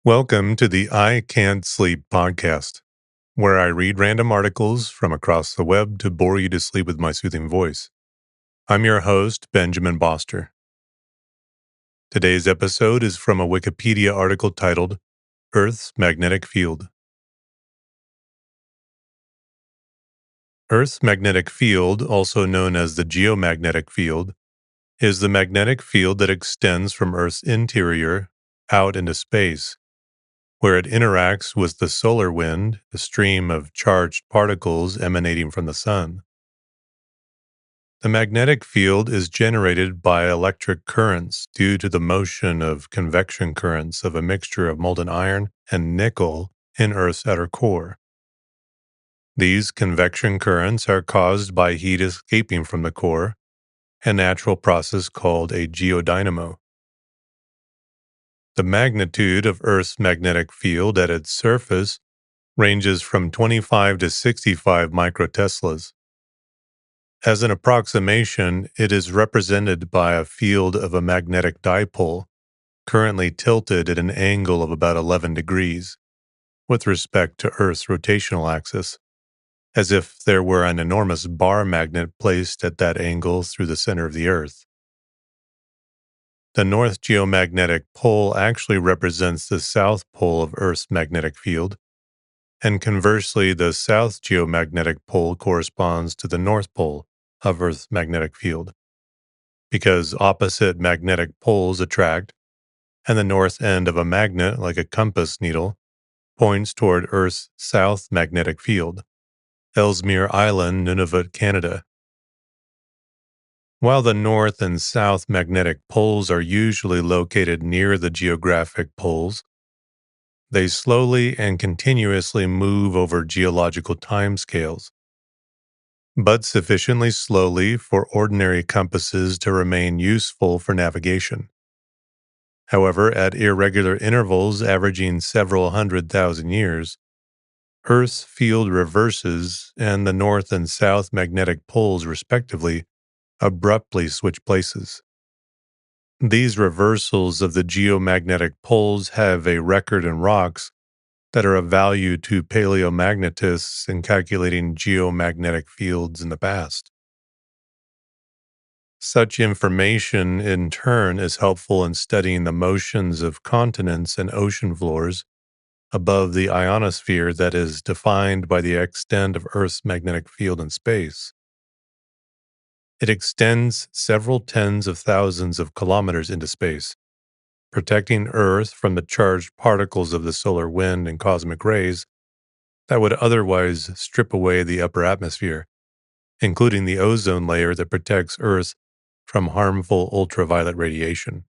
Welcome to the I Can't Sleep podcast, where I read random articles from across the web to bore you to sleep with my soothing voice. I'm your host, Benjamin Boster. Today's episode is from a Wikipedia article titled Earth's Magnetic Field. Earth's magnetic field, also known as the geomagnetic field, is the magnetic field that extends from Earth's interior out into space, where it interacts with the solar wind, a stream of charged particles emanating from the sun. The magnetic field is generated by electric currents due to the motion of convection currents of a mixture of molten iron and nickel in Earth's outer core. These convection currents are caused by heat escaping from the core, a natural process called a geodynamo. The magnitude of Earth's magnetic field at its surface ranges from 25 to 65 microteslas. As an approximation, it is represented by a field of a magnetic dipole currently tilted at an angle of about 11 degrees with respect to Earth's rotational axis, as if there were an enormous bar magnet placed at that angle through the center of the Earth. The North Geomagnetic Pole actually represents the south pole of Earth's magnetic field, and conversely, the South Geomagnetic Pole corresponds to the North Pole of Earth's magnetic field, because opposite magnetic poles attract, and the north end of a magnet, like a compass needle, points toward Earth's south magnetic field, Ellesmere Island, Nunavut, Canada. While the north and south magnetic poles are usually located near the geographic poles, they slowly and continuously move over geological timescales, but sufficiently slowly for ordinary compasses to remain useful for navigation. However, at irregular intervals averaging several 100,000 years, Earth's field reverses and the north and south magnetic poles, respectively, abruptly switch places. These reversals of the geomagnetic poles have a record in rocks that are of value to paleomagnetists in calculating geomagnetic fields in the past. Such information, in turn, is helpful in studying the motions of continents and ocean floors above the ionosphere that is defined by the extent of Earth's magnetic field in space. It extends several tens of thousands of kilometers into space, protecting Earth from the charged particles of the solar wind and cosmic rays that would otherwise strip away the upper atmosphere, including the ozone layer that protects Earth from harmful ultraviolet radiation.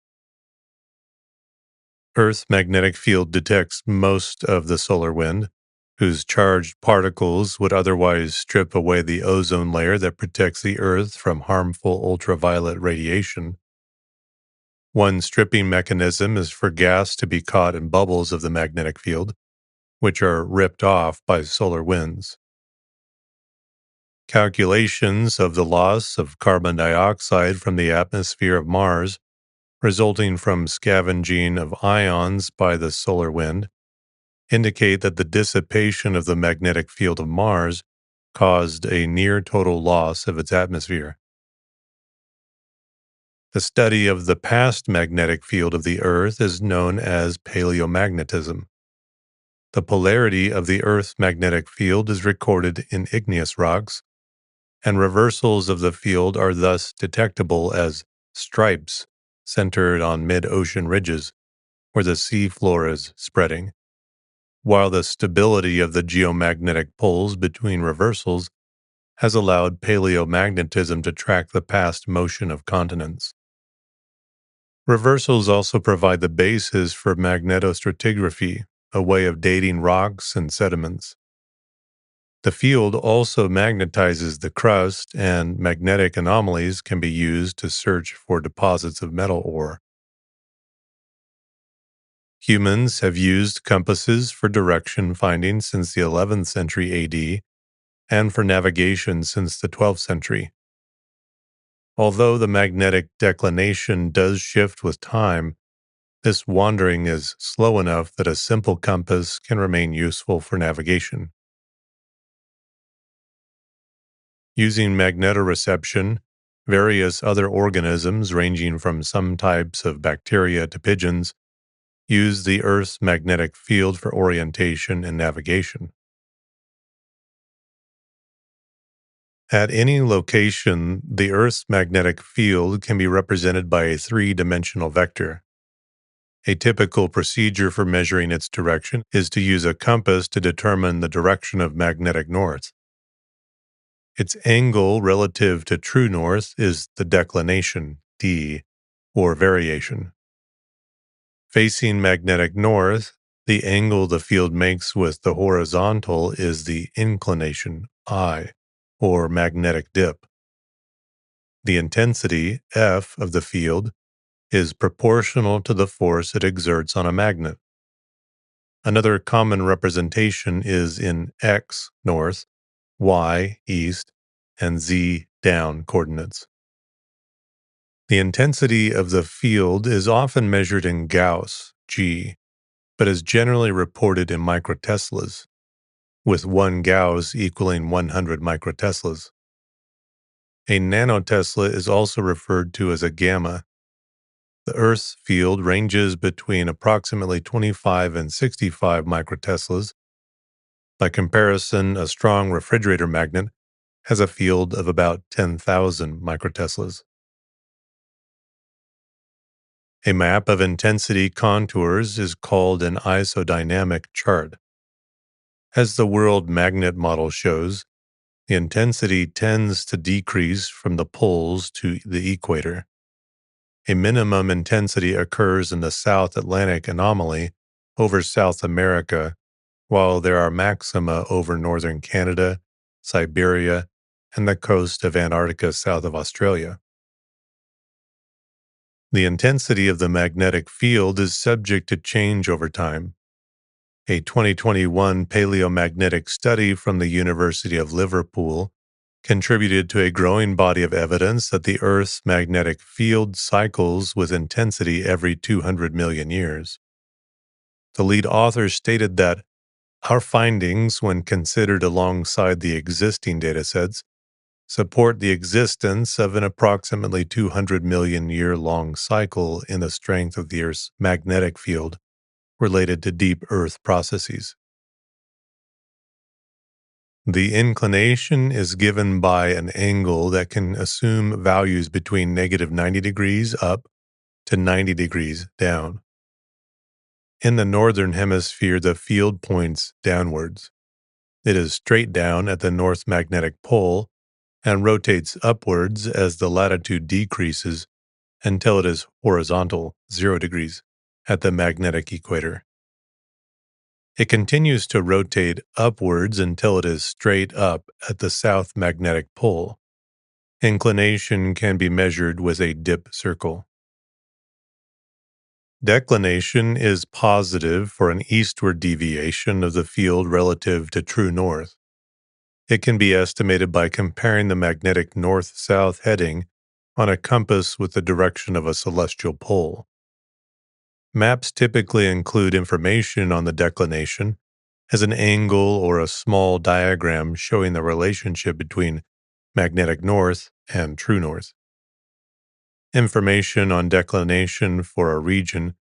Earth's magnetic field detects most of the solar wind, whose charged particles would otherwise strip away the ozone layer that protects the Earth from harmful ultraviolet radiation. One stripping mechanism is for gas to be caught in bubbles of the magnetic field, which are ripped off by solar winds. Calculations of the loss of carbon dioxide from the atmosphere of Mars, resulting from scavenging of ions by the solar wind, indicate that the dissipation of the magnetic field of Mars caused a near total loss of its atmosphere. The study of the past magnetic field of the Earth is known as paleomagnetism. The polarity of the Earth's magnetic field is recorded in igneous rocks, and reversals of the field are thus detectable as stripes centered on mid-ocean ridges where the sea floor is spreading, while the stability of the geomagnetic poles between reversals has allowed paleomagnetism to track the past motion of continents. Reversals also provide the basis for magnetostratigraphy, a way of dating rocks and sediments. The field also magnetizes the crust, and magnetic anomalies can be used to search for deposits of metal ore. Humans have used compasses for direction finding since the 11th century AD and for navigation since the 12th century. Although the magnetic declination does shift with time, This wandering is slow enough that a simple compass can remain useful for navigation. Using magnetoreception, various other organisms, ranging from some types of bacteria to pigeons, use the Earth's magnetic field for orientation and navigation. At any location, the Earth's magnetic field can be represented by a three-dimensional vector. A typical procedure for measuring its direction is to use a compass to determine the direction of magnetic north. Its angle relative to true north is the declination, d, or variation. Facing magnetic north, the angle the field makes with the horizontal is the inclination, I, or magnetic dip. The intensity, F, of the field is proportional to the force it exerts on a magnet. Another common representation is in X, north, Y, east, and Z, down coordinates. The intensity of the field is often measured in Gauss, G, but is generally reported in microteslas, with 1 Gauss equaling 100 microteslas. A nanotesla is also referred to as a gamma. The Earth's field ranges between approximately 25 and 65 microteslas. By comparison, a strong refrigerator magnet has a field of about 10,000 microteslas. A map of intensity contours is called an isodynamic chart. As the world magnet model shows, the intensity tends to decrease from the poles to the equator. A minimum intensity occurs in the South Atlantic anomaly over South America, while there are maxima over northern Canada, Siberia, and the coast of Antarctica south of Australia. The intensity of the magnetic field is subject to change over time. A 2021 paleomagnetic study from the University of Liverpool contributed to a growing body of evidence that the Earth's magnetic field cycles with intensity every 200 million years. The lead author stated that our findings, when considered alongside the existing datasets, support the existence of an approximately 200 million year long cycle in the strength of the Earth's magnetic field related to deep Earth processes. The inclination is given by an angle that can assume values between negative 90 degrees up to 90 degrees down. In the northern hemisphere, the field points downwards. It is straight down at the north magnetic pole and rotates upwards as the latitude decreases until it is horizontal, 0 degrees, at the magnetic equator. It continues to rotate upwards until it is straight up at the south magnetic pole. Inclination can be measured with a dip circle. Declination is positive for an eastward deviation of the field relative to true north. It can be estimated by comparing the magnetic north-south heading on a compass with the direction of a celestial pole. Maps typically include information on the declination as an angle or a small diagram showing the relationship between magnetic north and true north. Information on declination for a region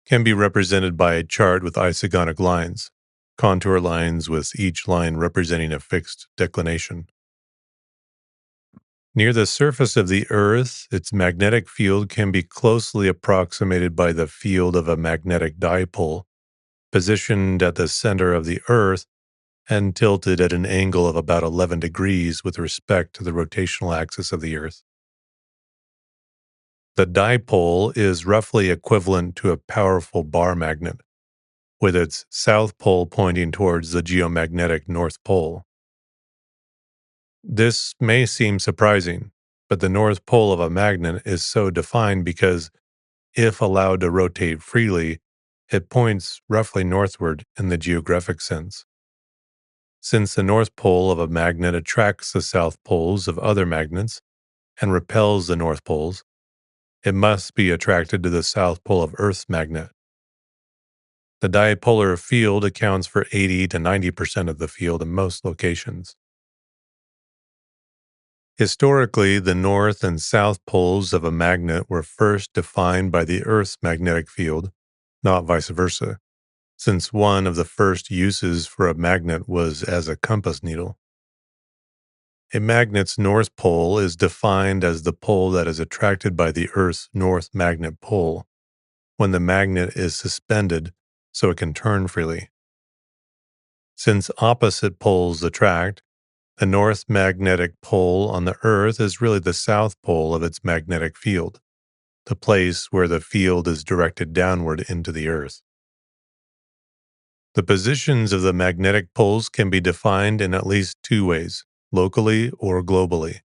can be represented by a chart with isogonic lines, contour lines with each line representing a fixed declination. Near the surface of the Earth, its magnetic field can be closely approximated by the field of a magnetic dipole, positioned at the center of the Earth and tilted at an angle of about 11 degrees with respect to the rotational axis of the Earth. The dipole is roughly equivalent to a powerful bar magnet, with its south pole pointing towards the geomagnetic North Pole. This may seem surprising, but the North Pole of a magnet is so defined because, if allowed to rotate freely, it points roughly northward in the geographic sense. Since the North Pole of a magnet attracts the south poles of other magnets and repels the North Poles, It must be attracted to the south pole of Earth's magnet. The dipolar field accounts for 80 to 90% of the field in most locations. Historically, the north and south poles of a magnet were first defined by the Earth's magnetic field, not vice versa, since one of the first uses for a magnet was as a compass needle. A magnet's north pole is defined as the pole that is attracted by the Earth's north magnet pole when the magnet is suspended so it can turn freely. Since opposite poles attract, the north magnetic pole on the Earth is really the south pole of its magnetic field, the place where the field is directed downward into the Earth. The positions of the magnetic poles can be defined in at least two ways, locally or globally.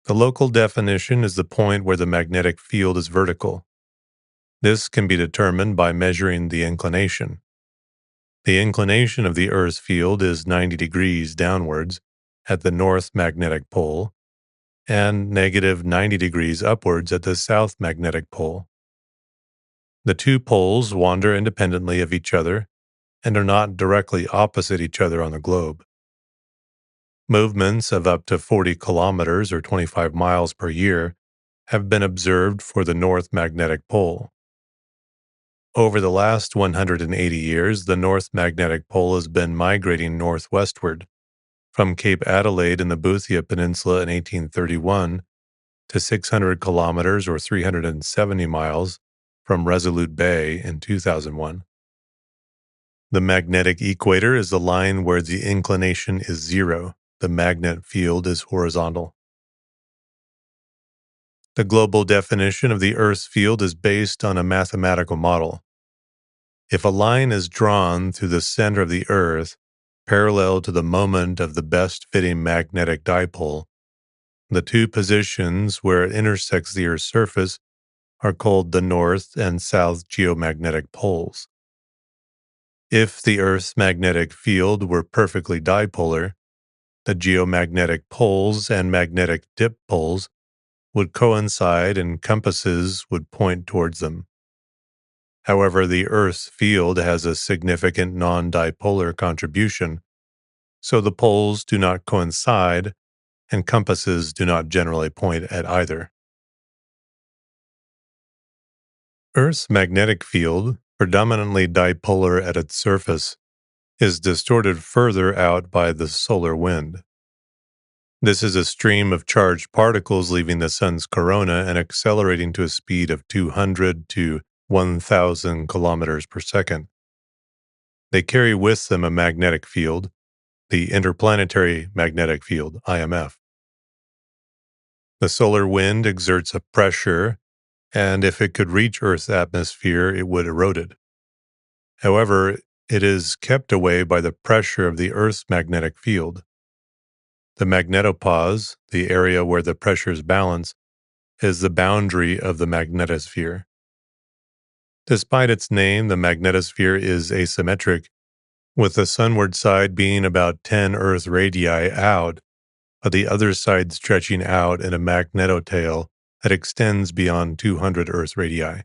The local definition is the point where the magnetic field is vertical. This can be determined by measuring the inclination. The inclination of the Earth's field is 90 degrees downwards at the north magnetic pole and negative 90 degrees upwards at the south magnetic pole. The two poles wander independently of each other and are not directly opposite each other on the globe. Movements of up to 40 kilometers or 25 miles per year have been observed for the north magnetic pole. Over the last 180 years, the north magnetic pole has been migrating northwestward from Cape Adelaide in the Boothia Peninsula in 1831 to 600 kilometers or 370 miles from Resolute Bay in 2001. The magnetic equator is the line where the inclination is zero. The magnet field is horizontal. The global definition of the Earth's field is based on a mathematical model. If a line is drawn through the center of the Earth, parallel to the moment of the best fitting magnetic dipole, the two positions where it intersects the Earth's surface are called the north and south geomagnetic poles. If the Earth's magnetic field were perfectly dipolar, the geomagnetic poles and magnetic dipoles would coincide and compasses would point towards them. However, the Earth's field has a significant non-dipolar contribution, so the poles do not coincide and compasses do not generally point at either. Earth's magnetic field, predominantly dipolar at its surface, is distorted further out by the solar wind. This is a stream of charged particles leaving the sun's corona and accelerating to a speed of 200 to 1,000 kilometers per second. They carry with them a magnetic field, the Interplanetary Magnetic Field, IMF. The solar wind exerts a pressure, and if it could reach Earth's atmosphere, it would erode it. However, it is kept away by the pressure of the Earth's magnetic field. The magnetopause, the area where the pressures balance, is the boundary of the magnetosphere. Despite its name, the magnetosphere is asymmetric, with the sunward side being about 10 Earth radii out, but the other side stretching out in a magnetotail that extends beyond 200 Earth radii.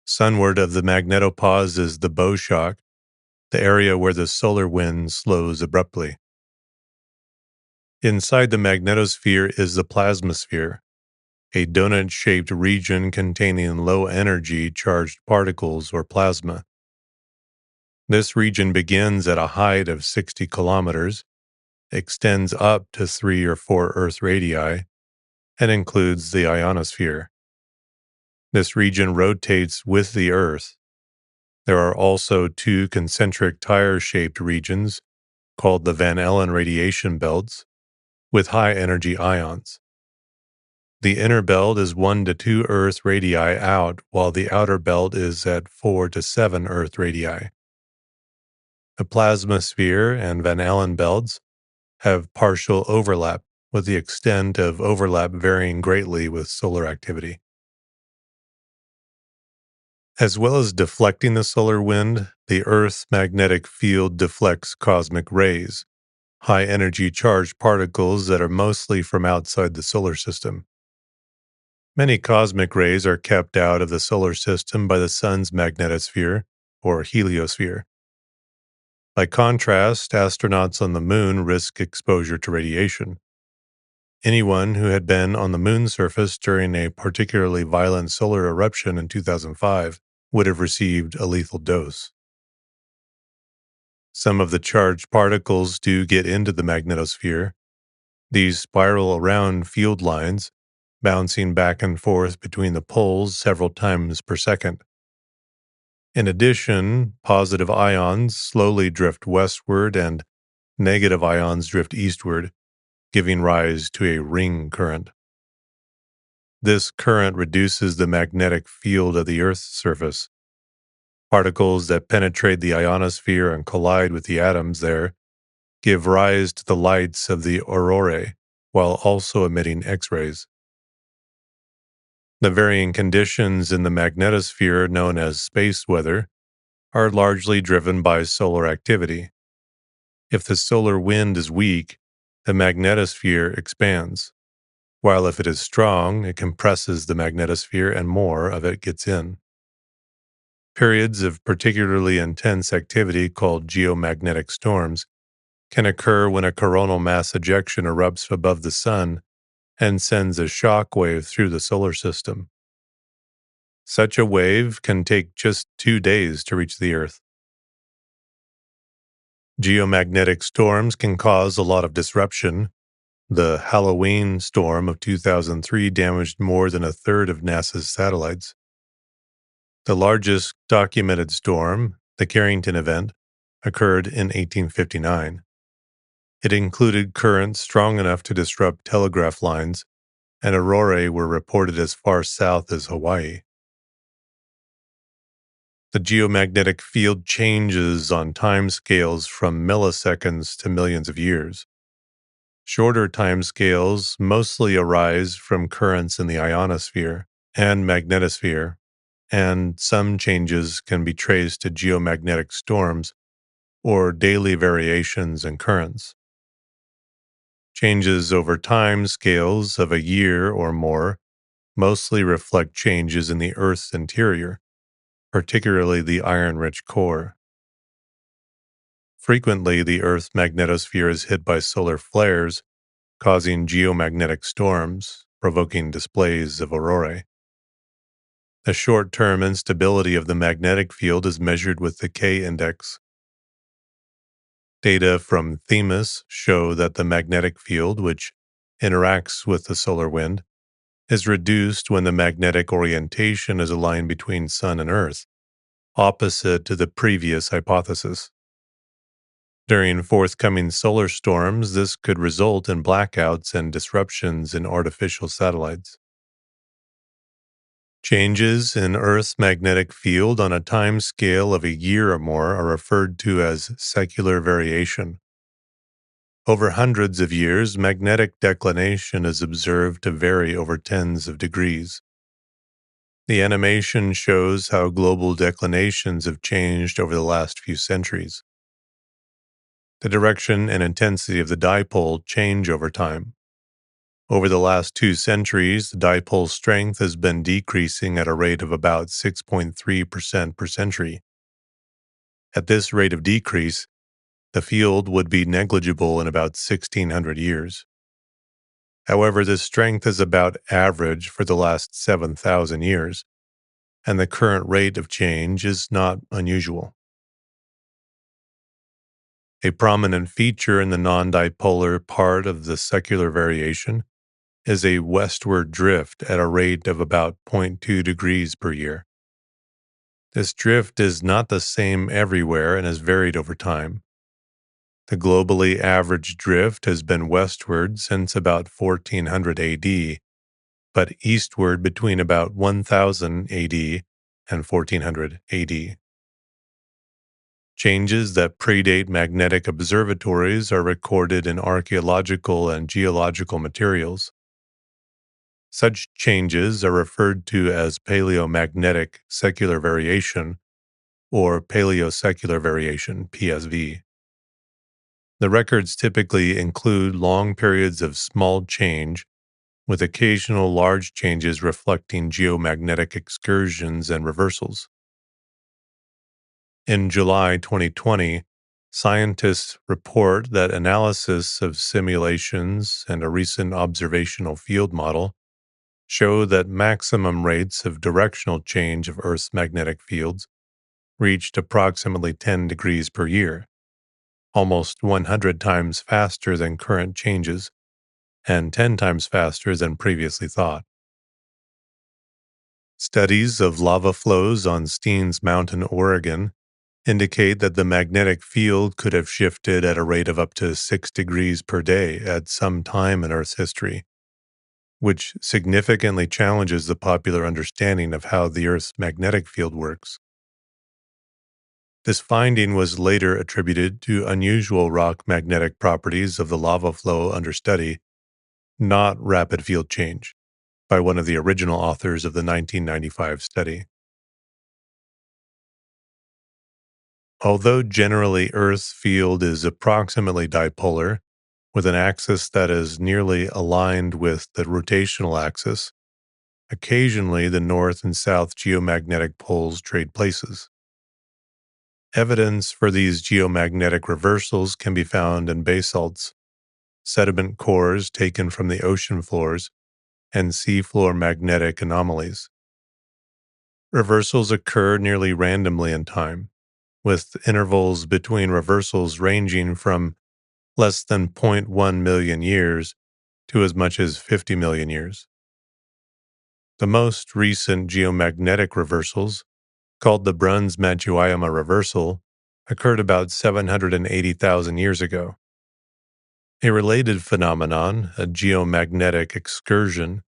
Sunward of the magnetopause is the bow shock, the area where the solar wind slows abruptly. Inside the magnetosphere is the plasmasphere, a donut-shaped region containing low-energy charged particles or plasma. This region begins at a height of 60 kilometers, extends up to 3 or 4 Earth radii, and includes the ionosphere. This region rotates with the Earth. There are also two concentric tire-shaped regions called the Van Allen radiation belts with high-energy ions. The inner belt is 1 to 2 Earth radii out, while the outer belt is at 4 to 7 Earth radii. The plasmasphere and Van Allen belts have partial overlap, with the extent of overlap varying greatly with solar activity. As well as deflecting the solar wind, the Earth's magnetic field deflects cosmic rays, high-energy charged particles that are mostly from outside the solar system. Many cosmic rays are kept out of the solar system by the sun's magnetosphere, or heliosphere. By contrast, astronauts on the moon risk exposure to radiation. Anyone who had been on the moon's surface during a particularly violent solar eruption in 2005 would have received a lethal dose. Some of the charged particles do get into the magnetosphere. These spiral around field lines, bouncing back and forth between the poles several times per second. In addition, positive ions slowly drift westward and negative ions drift eastward, giving rise to a ring current. This current reduces the magnetic field of the Earth's surface. Particles that penetrate the ionosphere and collide with the atoms there give rise to the lights of the aurorae, while also emitting X-rays. The varying conditions in the magnetosphere, known as space weather, are largely driven by solar activity. If the solar wind is weak, the magnetosphere expands, while if it is strong, it compresses the magnetosphere and more of it gets in. Periods of particularly intense activity, called geomagnetic storms, can occur when a coronal mass ejection erupts above the sun and sends a shock wave through the solar system. Such a wave can take just 2 days to reach the Earth. Geomagnetic storms can cause a lot of disruption. The Halloween storm of 2003 damaged more than a third of NASA's satellites. The largest documented storm, the Carrington event, occurred in 1859. It included currents strong enough to disrupt telegraph lines, and aurorae were reported as far south as Hawaii. The geomagnetic field changes on timescales from milliseconds to millions of years. Shorter timescales mostly arise from currents in the ionosphere and magnetosphere, and some changes can be traced to geomagnetic storms or daily variations in currents. Changes over time scales of a year or more mostly reflect changes in the Earth's interior, particularly the iron-rich core. Frequently, the Earth's magnetosphere is hit by solar flares, causing geomagnetic storms, provoking displays of aurorae. The short-term instability of the magnetic field is measured with the K-index. Data from Themis show that the magnetic field, which interacts with the solar wind, is reduced when the magnetic orientation is aligned between Sun and Earth, opposite to the previous hypothesis. During forthcoming solar storms, this could result in blackouts and disruptions in artificial satellites. Changes in Earth's magnetic field on a time scale of a year or more are referred to as secular variation. Over hundreds of years, magnetic declination is observed to vary over tens of degrees. The animation shows how global declinations have changed over the last few centuries. The direction and intensity of the dipole change over time. Over the last 2 centuries, the dipole strength has been decreasing at a rate of about 6.3% per century. At this rate of decrease, the field would be negligible in about 1,600 years. However, this strength is about average for the last 7,000 years, and the current rate of change is not unusual. A prominent feature in the non-dipolar part of the secular variation is a westward drift at a rate of about 0.2 degrees per year. This drift is not the same everywhere and has varied over time. The globally average drift has been westward since about 1400 AD, but eastward between about 1000 AD and 1400 AD. Changes that predate magnetic observatories are recorded in archaeological and geological materials. Such changes are referred to as paleomagnetic secular variation or paleosecular variation, PSV. The records typically include long periods of small change with occasional large changes reflecting geomagnetic excursions and reversals. In July 2020, scientists report that analysis of simulations and a recent observational field model show that maximum rates of directional change of Earth's magnetic fields reached approximately 10 degrees per year, almost 100 times faster than current changes and 10 times faster than previously thought. Studies of lava flows on Steens Mountain, Oregon, indicate that the magnetic field could have shifted at a rate of up to 6 degrees per day at some time in Earth's history, which significantly challenges the popular understanding of how the Earth's magnetic field works. This finding was later attributed to unusual rock magnetic properties of the lava flow under study, not rapid field change, by one of the original authors of the 1995 study. Although generally Earth's field is approximately dipolar, with an axis that is nearly aligned with the rotational axis, occasionally the north and south geomagnetic poles trade places. Evidence for these geomagnetic reversals can be found in basalts, sediment cores taken from the ocean floors, and seafloor magnetic anomalies. Reversals occur nearly randomly in time, with intervals between reversals ranging from less than 0.1 million years to as much as 50 million years. The most recent geomagnetic reversals, called the Bruns-Matsuyama reversal, occurred about 780,000 years ago. A related phenomenon, a geomagnetic excursion,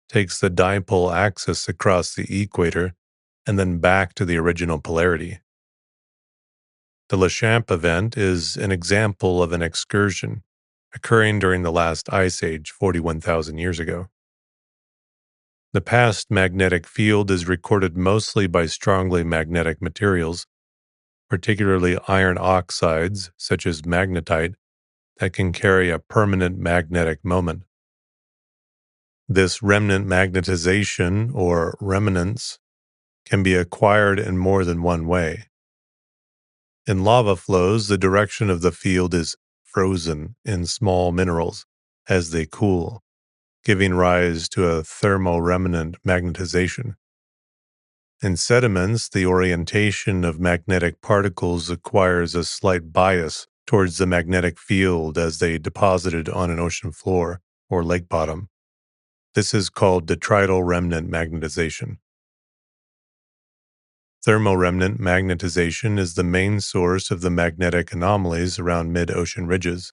takes the dipole axis across the equator and then back to the original polarity. The Lechamp event is an example of an excursion occurring during the last ice age 41,000 years ago. The past magnetic field is recorded mostly by strongly magnetic materials, particularly iron oxides such as magnetite, that can carry a permanent magnetic moment. This remnant magnetization, or remanence, can be acquired in more than one way. In lava flows, the direction of the field is frozen in small minerals as they cool, giving rise to a thermoremnant magnetization. In sediments, the orientation of magnetic particles acquires a slight bias towards the magnetic field as they deposited on an ocean floor or lake bottom. This is called detrital remnant magnetization. Thermoremnant magnetization is the main source of the magnetic anomalies around mid-ocean ridges.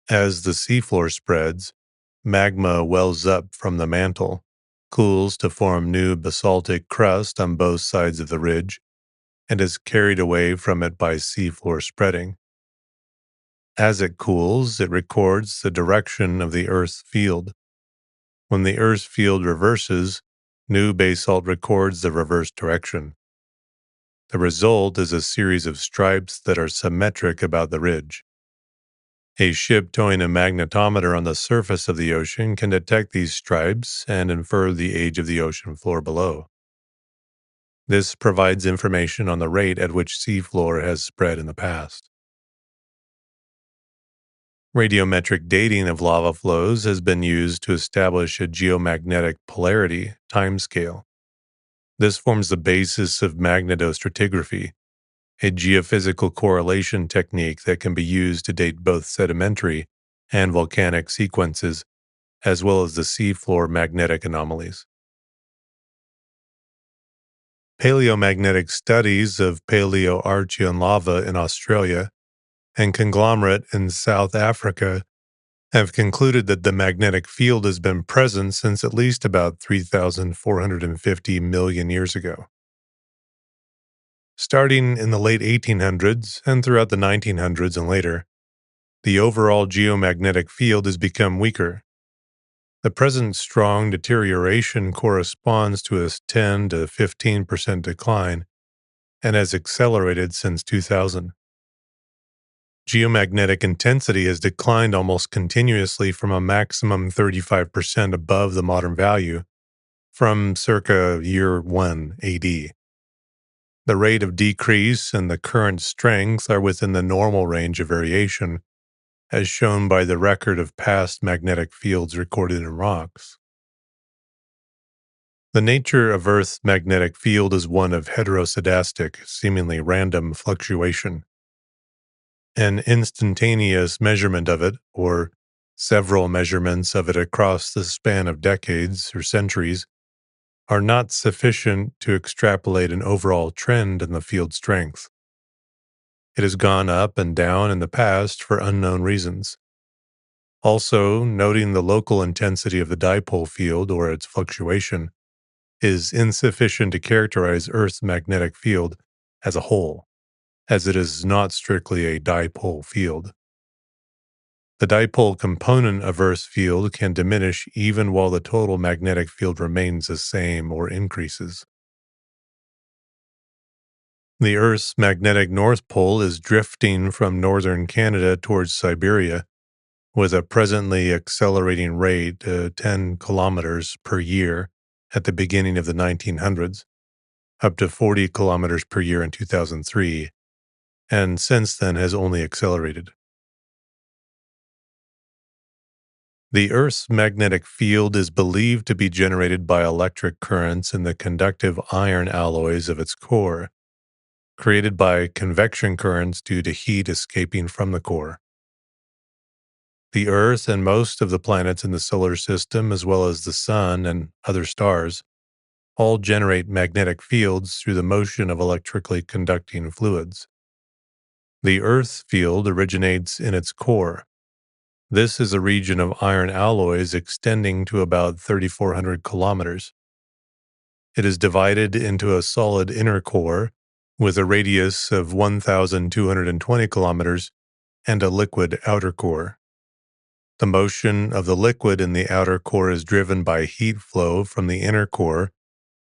As the seafloor spreads, magma wells up from the mantle, cools to form new basaltic crust on both sides of the ridge, and is carried away from it by seafloor spreading. As it cools, it records the direction of the Earth's field. When the Earth's field reverses, new basalt records the reverse direction. The result is a series of stripes that are symmetric about the ridge. A ship towing a magnetometer on the surface of the ocean can detect these stripes and infer the age of the ocean floor below. This provides information on the rate at which seafloor has spread in the past. Radiometric dating of lava flows has been used to establish a geomagnetic polarity timescale. This forms the basis of magnetostratigraphy, a geophysical correlation technique that can be used to date both sedimentary and volcanic sequences, as well as the seafloor magnetic anomalies. Paleomagnetic studies of Paleoarchean lava in Australia and conglomerate in South Africa have concluded that the magnetic field has been present since at least about 3,450 million years ago. Starting in the late 1800s and throughout the 1900s and later, the overall geomagnetic field has become weaker. The present strong deterioration corresponds to a 10 to 15% decline and has accelerated since 2000. Geomagnetic intensity has declined almost continuously from a maximum 35% above the modern value from circa year 1 AD. The rate of decrease and the current strength are within the normal range of variation, as shown by the record of past magnetic fields recorded in rocks. The nature of Earth's magnetic field is one of heteroscedastic, seemingly random fluctuation. An instantaneous measurement of it, or several measurements of it across the span of decades or centuries, are not sufficient to extrapolate an overall trend in the field strength. It has gone up and down in the past for unknown reasons. Also, noting the local intensity of the dipole field or its fluctuation is insufficient to characterize Earth's magnetic field as a whole, as it is not strictly a dipole field. The dipole component of Earth's field can diminish even while the total magnetic field remains the same or increases. The Earth's magnetic north pole is drifting from northern Canada towards Siberia with a presently accelerating rate 10 kilometers per year at the beginning of the 1900s, up to 40 kilometers per year in 2003, and since then has only accelerated. The Earth's magnetic field is believed to be generated by electric currents in the conductive iron alloys of its core, created by convection currents due to heat escaping from the core. The Earth and most of the planets in the solar system, as well as the Sun and other stars, all generate magnetic fields through the motion of electrically conducting fluids. The Earth's field originates in its core. This is a region of iron alloys extending to about 3,400 kilometers. It is divided into a solid inner core with a radius of 1,220 kilometers and a liquid outer core. The motion of the liquid in the outer core is driven by heat flow from the inner core,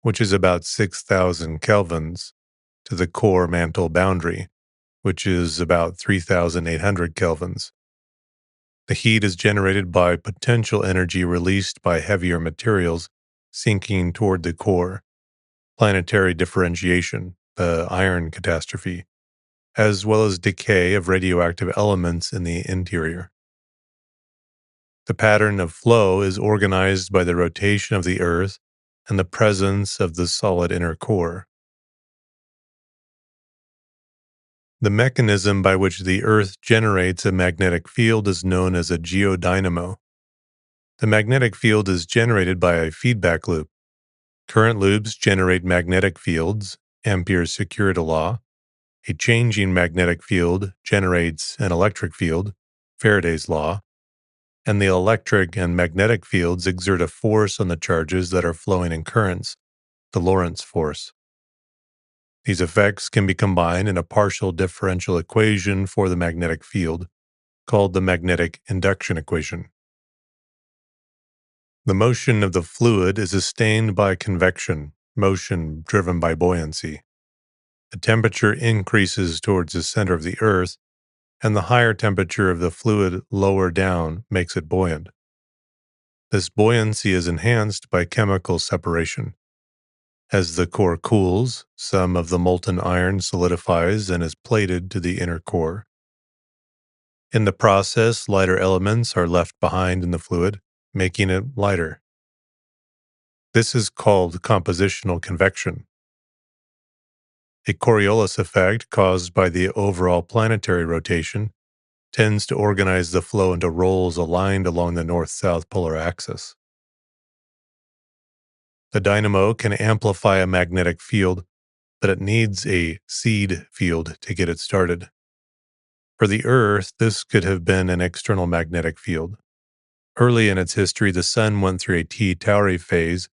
which is about 6,000 kelvins, to the core mantle boundary, which is about 3,800 kelvins. The heat is generated by potential energy released by heavier materials sinking toward the core, planetary differentiation, the iron catastrophe, as well as decay of radioactive elements in the interior. The pattern of flow is organized by the rotation of the Earth and the presence of the solid inner core. The mechanism by which the Earth generates a magnetic field is known as a geodynamo. The magnetic field is generated by a feedback loop. Current loops generate magnetic fields, Ampere's security law. A changing magnetic field generates an electric field, Faraday's law. And the electric and magnetic fields exert a force on the charges that are flowing in currents, the Lorentz force. These effects can be combined in a partial differential equation for the magnetic field, called the magnetic induction equation. The motion of the fluid is sustained by convection, motion driven by buoyancy. The temperature increases towards the center of the Earth, and the higher temperature of the fluid lower down makes it buoyant. This buoyancy is enhanced by chemical separation. As the core cools, some of the molten iron solidifies and is plated to the inner core. In the process, lighter elements are left behind in the fluid, making it lighter. This is called compositional convection. A Coriolis effect caused by the overall planetary rotation tends to organize the flow into rolls aligned along the north-south polar axis. The dynamo can amplify a magnetic field, but it needs a seed field to get it started. For the Earth, this could have been an external magnetic field. Early in its history, the Sun went through a T Tauri phase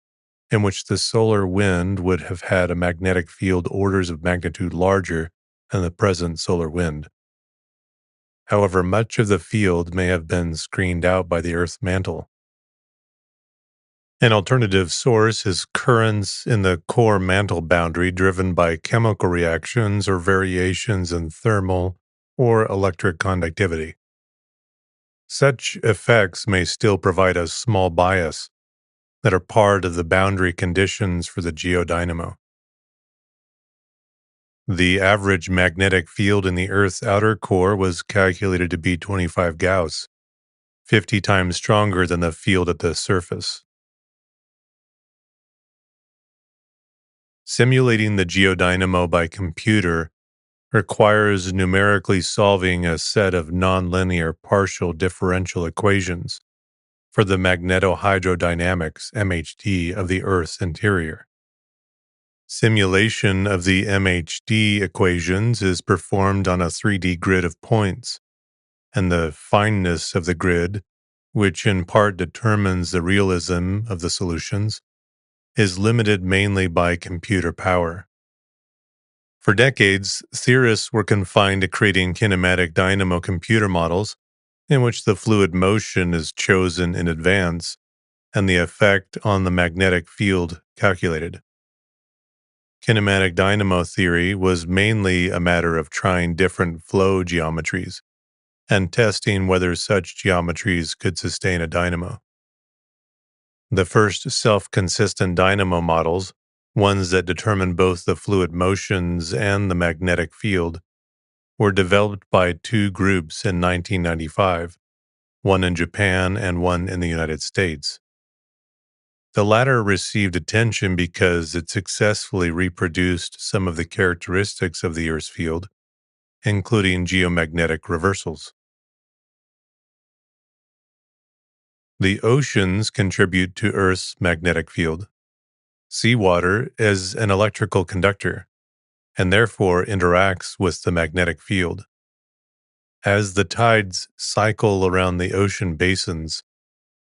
in which the solar wind would have had a magnetic field orders of magnitude larger than the present solar wind. However, much of the field may have been screened out by the Earth's mantle. An alternative source is currents in the core mantle boundary driven by chemical reactions or variations in thermal or electric conductivity. Such effects may still provide a small bias that are part of the boundary conditions for the geodynamo. The average magnetic field in the Earth's outer core was calculated to be 25 Gauss, 50 times stronger than the field at the surface. Simulating the geodynamo by computer requires numerically solving a set of nonlinear partial differential equations for the magnetohydrodynamics (MHD) of the Earth's interior. Simulation of the MHD equations is performed on a 3D grid of points, and the fineness of the grid, which in part determines the realism of the solutions, is limited mainly by computer power. For decades, theorists were confined to creating kinematic dynamo computer models in which the fluid motion is chosen in advance and the effect on the magnetic field calculated. Kinematic dynamo theory was mainly a matter of trying different flow geometries and testing whether such geometries could sustain a dynamo. The first self-consistent dynamo models, ones that determine both the fluid motions and the magnetic field, were developed by two groups in 1995, one in Japan and one in the United States. The latter received attention because it successfully reproduced some of the characteristics of the Earth's field, including geomagnetic reversals. The oceans contribute to Earth's magnetic field. Seawater is an electrical conductor and therefore interacts with the magnetic field. As the tides cycle around the ocean basins,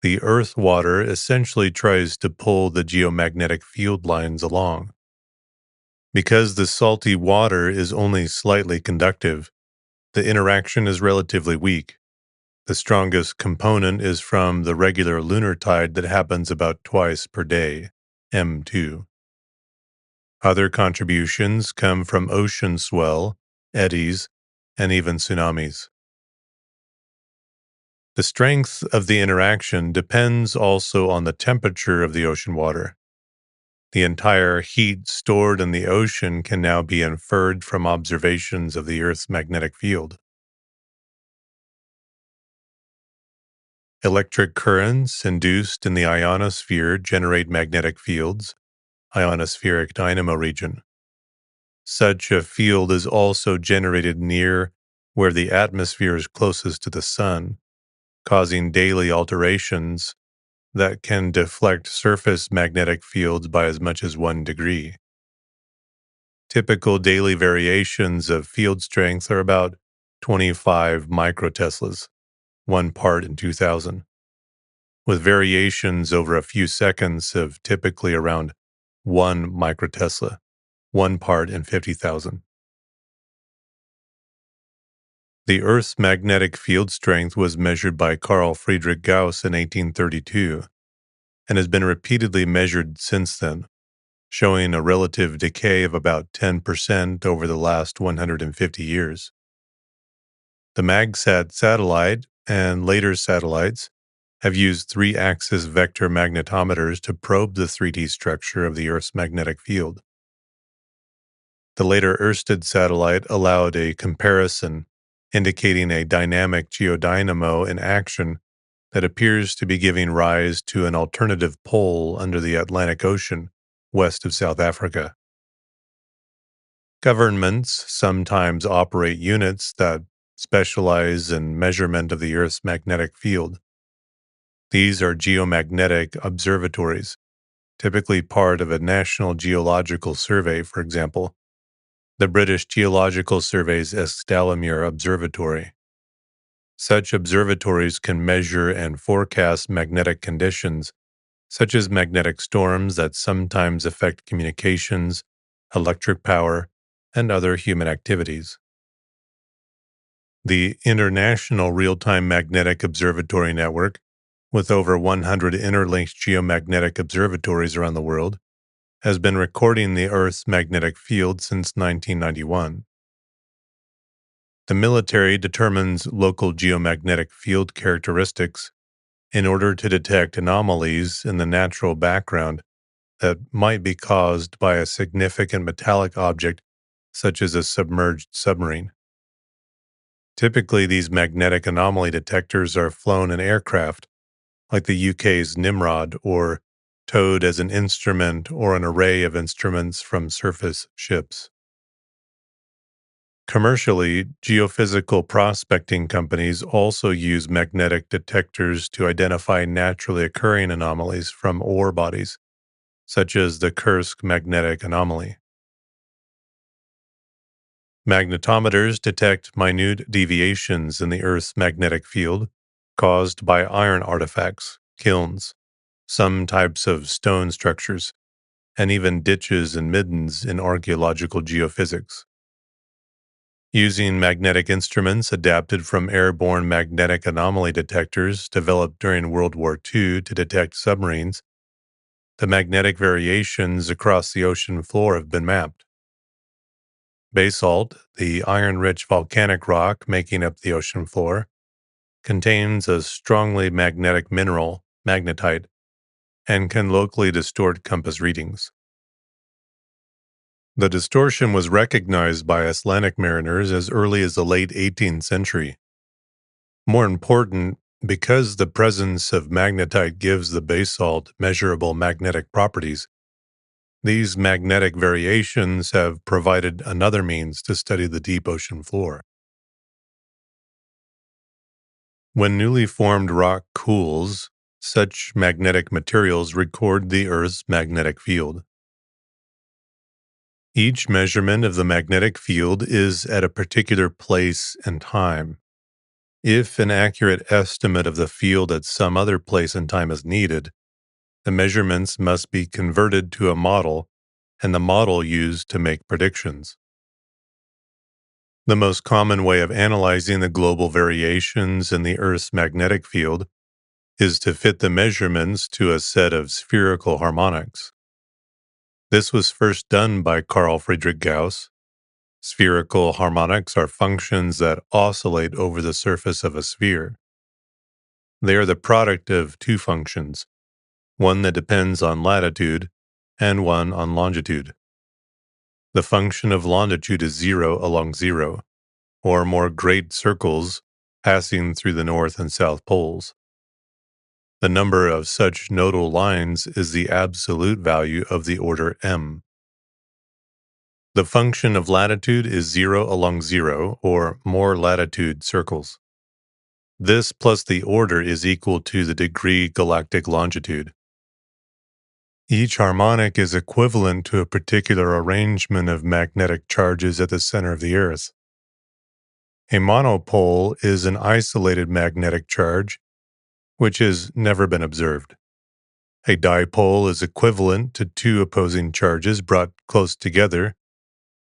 the earth water essentially tries to pull the geomagnetic field lines along. Because the salty water is only slightly conductive, the interaction is relatively weak. The strongest component is from the regular lunar tide that happens about twice per day, M2. Other contributions come from ocean swell, eddies, and even tsunamis. The strength of the interaction depends also on the temperature of the ocean water. The entire heat stored in the ocean can now be inferred from observations of the Earth's magnetic field. Electric currents induced in the ionosphere generate magnetic fields, ionospheric dynamo region. Such a field is also generated near where the atmosphere is closest to the sun, causing daily alterations that can deflect surface magnetic fields by as much as 1 degree. Typical daily variations of field strength are about 25 microteslas, 1 part in 2,000, with variations over a few seconds of typically around 1 microtesla, 1 part in 50,000. The Earth's magnetic field strength was measured by Carl Friedrich Gauss in 1832 and has been repeatedly measured since then, showing a relative decay of about 10% over the last 150 years. The MagSat satellite and later satellites have used 3-axis vector magnetometers to probe the 3D structure of the Earth's magnetic field. The later Ørsted satellite allowed a comparison indicating a dynamic geodynamo in action that appears to be giving rise to an alternative pole under the Atlantic Ocean west of South Africa. Governments sometimes operate units that specialize in measurement of the Earth's magnetic field. These are geomagnetic observatories, typically part of a National Geological Survey, for example, the British Geological Survey's Escdalamere Observatory. Such observatories can measure and forecast magnetic conditions, such as magnetic storms that sometimes affect communications, electric power, and other human activities. The International Real-Time Magnetic Observatory Network, with over 100 interlinked geomagnetic observatories around the world, has been recording the Earth's magnetic field since 1991. The military determines local geomagnetic field characteristics in order to detect anomalies in the natural background that might be caused by a significant metallic object, such as a submerged submarine. Typically, these magnetic anomaly detectors are flown in aircraft, like the UK's Nimrod, or towed as an instrument or an array of instruments from surface ships. Commercially, geophysical prospecting companies also use magnetic detectors to identify naturally occurring anomalies from ore bodies, such as the Kursk magnetic anomaly. Magnetometers detect minute deviations in the Earth's magnetic field caused by iron artifacts, kilns, some types of stone structures, and even ditches and middens in archaeological geophysics. Using magnetic instruments adapted from airborne magnetic anomaly detectors developed during World War II to detect submarines, the magnetic variations across the ocean floor have been mapped. Basalt, the iron-rich volcanic rock making up the ocean floor, contains a strongly magnetic mineral, magnetite, and can locally distort compass readings. The distortion was recognized by Icelandic mariners as early as the late 18th century. More important, because the presence of magnetite gives the basalt measurable magnetic properties, these magnetic variations have provided another means to study the deep ocean floor. When newly formed rock cools, such magnetic materials record the Earth's magnetic field. Each measurement of the magnetic field is at a particular place and time. If an accurate estimate of the field at some other place and time is needed, the measurements must be converted to a model and the model used to make predictions. The most common way of analyzing the global variations in the Earth's magnetic field is to fit the measurements to a set of spherical harmonics. This was first done by Carl Friedrich Gauss. Spherical harmonics are functions that oscillate over the surface of a sphere. They are the product of two functions, one that depends on latitude and one on longitude. The function of longitude is 0 along 0, or more great circles passing through the north and south poles. The number of such nodal lines is the absolute value of the order m. The function of latitude is 0 along 0, or more latitude circles. This plus the order is equal to the degree galactic longitude. Each harmonic is equivalent to a particular arrangement of magnetic charges at the center of the Earth. A monopole is an isolated magnetic charge, which has never been observed. A dipole is equivalent to two opposing charges brought close together,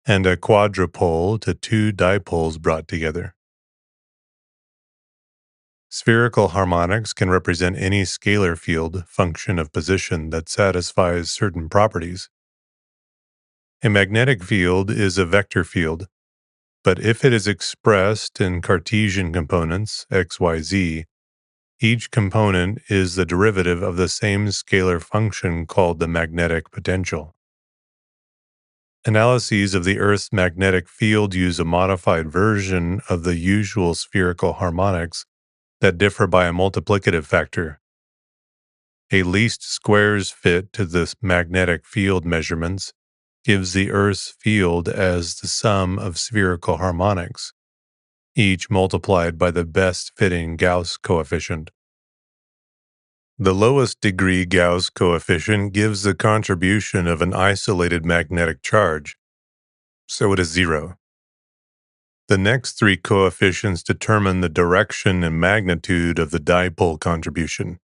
and a quadrupole to two dipoles brought together. Spherical harmonics can represent any scalar field function of position that satisfies certain properties. A magnetic field is a vector field, but if it is expressed in Cartesian components, x, y, z, each component is the derivative of the same scalar function called the magnetic potential. Analyses of the Earth's magnetic field use a modified version of the usual spherical harmonics that differ by a multiplicative factor. A least squares fit to the magnetic field measurements gives the Earth's field as the sum of spherical harmonics, each multiplied by the best fitting Gauss coefficient. The lowest degree Gauss coefficient gives the contribution of an isolated magnetic charge, so it is 0. The next three coefficients determine the direction and magnitude of the dipole contribution.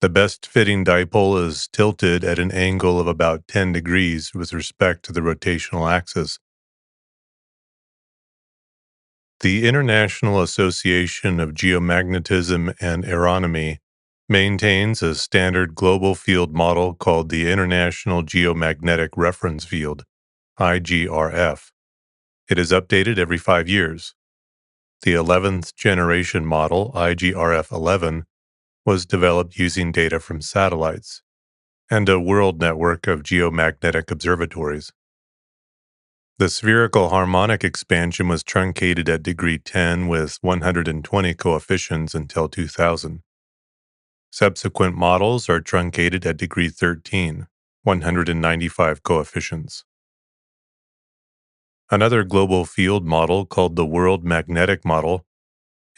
The best fitting dipole is tilted at an angle of about 10 degrees with respect to the rotational axis. The International Association of Geomagnetism and Aeronomy maintains a standard global field model called the International Geomagnetic Reference Field, IGRF. It is updated every 5 years. The 11th generation model, IGRF 11, was developed using data from satellites and a world network of geomagnetic observatories. The spherical harmonic expansion was truncated at degree 10 with 120 coefficients until 2000. Subsequent models are truncated at degree 13, 195 coefficients. Another global field model called the World Magnetic Model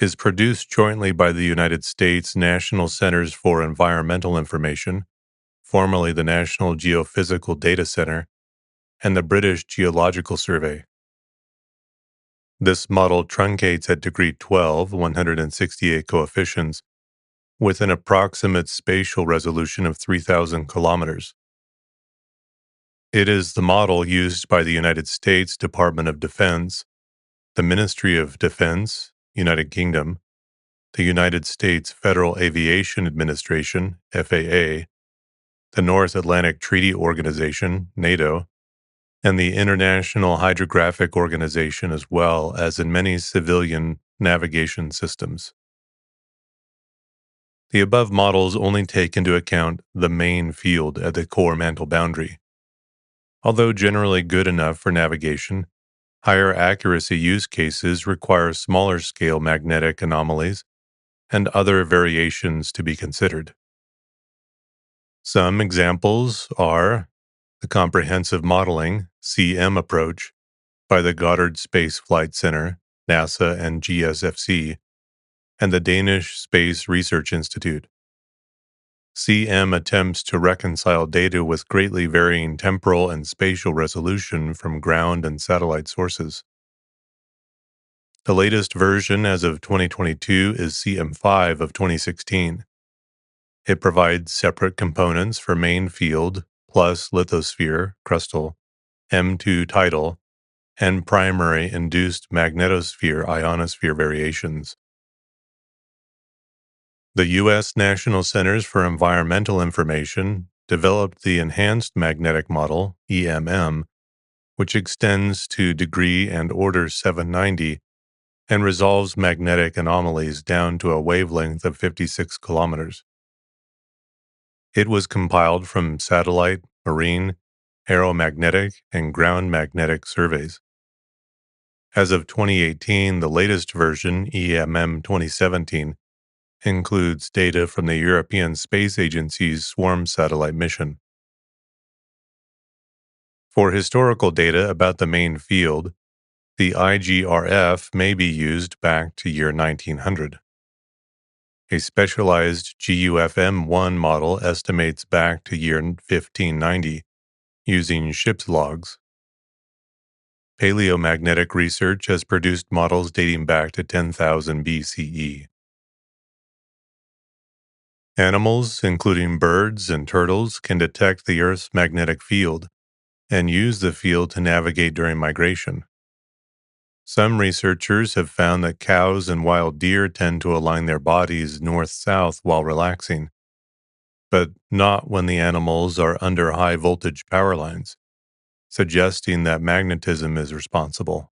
is produced jointly by the United States National Centers for Environmental Information, formerly the National Geophysical Data Center, and the British Geological Survey. This model truncates at degree 12, 168 coefficients, with an approximate spatial resolution of 3,000 kilometers. It is the model used by the United States Department of Defense, the Ministry of Defense, United Kingdom, the United States Federal Aviation Administration, FAA, the North Atlantic Treaty Organization, NATO, and the International Hydrographic Organization, as well as in many civilian navigation systems. The above models only take into account the main field at the core mantle boundary. Although generally good enough for navigation, higher accuracy use cases require smaller scale magnetic anomalies and other variations to be considered. Some examples are the Comprehensive Modeling (CM) approach by the Goddard Space Flight Center, NASA, and GSFC, and the Danish Space Research Institute. CM attempts to reconcile data with greatly varying temporal and spatial resolution from ground and satellite sources. The latest version as of 2022 is CM5 of 2016. It provides separate components for main field plus lithosphere, crustal, M2 tidal, and primary induced magnetosphere ionosphere variations. The U.S. National Centers for Environmental Information developed the Enhanced Magnetic Model, EMM, which extends to degree and order 790 and resolves magnetic anomalies down to a wavelength of 56 kilometers. It was compiled from satellite, marine, aeromagnetic, and ground magnetic surveys. As of 2018, the latest version, EMM 2017, includes data from the European Space Agency's Swarm satellite mission. For historical data about the main field, the IGRF may be used back to year 1900. A specialized GUFM1 model estimates back to year 1590 using ship's logs. Paleomagnetic research has produced models dating back to 10,000 BCE. Animals, including birds and turtles, can detect the Earth's magnetic field and use the field to navigate during migration. Some researchers have found that cows and wild deer tend to align their bodies north-south while relaxing, but not when the animals are under high-voltage power lines, suggesting that magnetism is responsible.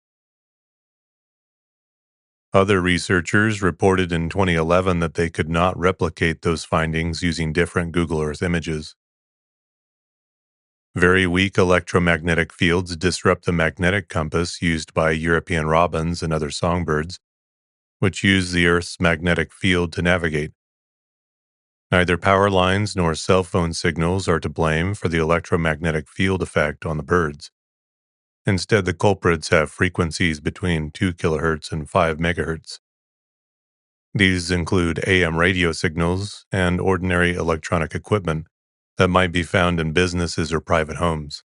Other researchers reported in 2011 that they could not replicate those findings using different Google Earth images. Very weak electromagnetic fields disrupt the magnetic compass used by European robins and other songbirds, which use the Earth's magnetic field to navigate. Neither power lines nor cell phone signals are to blame for the electromagnetic field effect on the birds. Instead, the culprits have frequencies between 2 kHz and 5 MHz. These include AM radio signals and ordinary electronic equipment that might be found in businesses or private homes.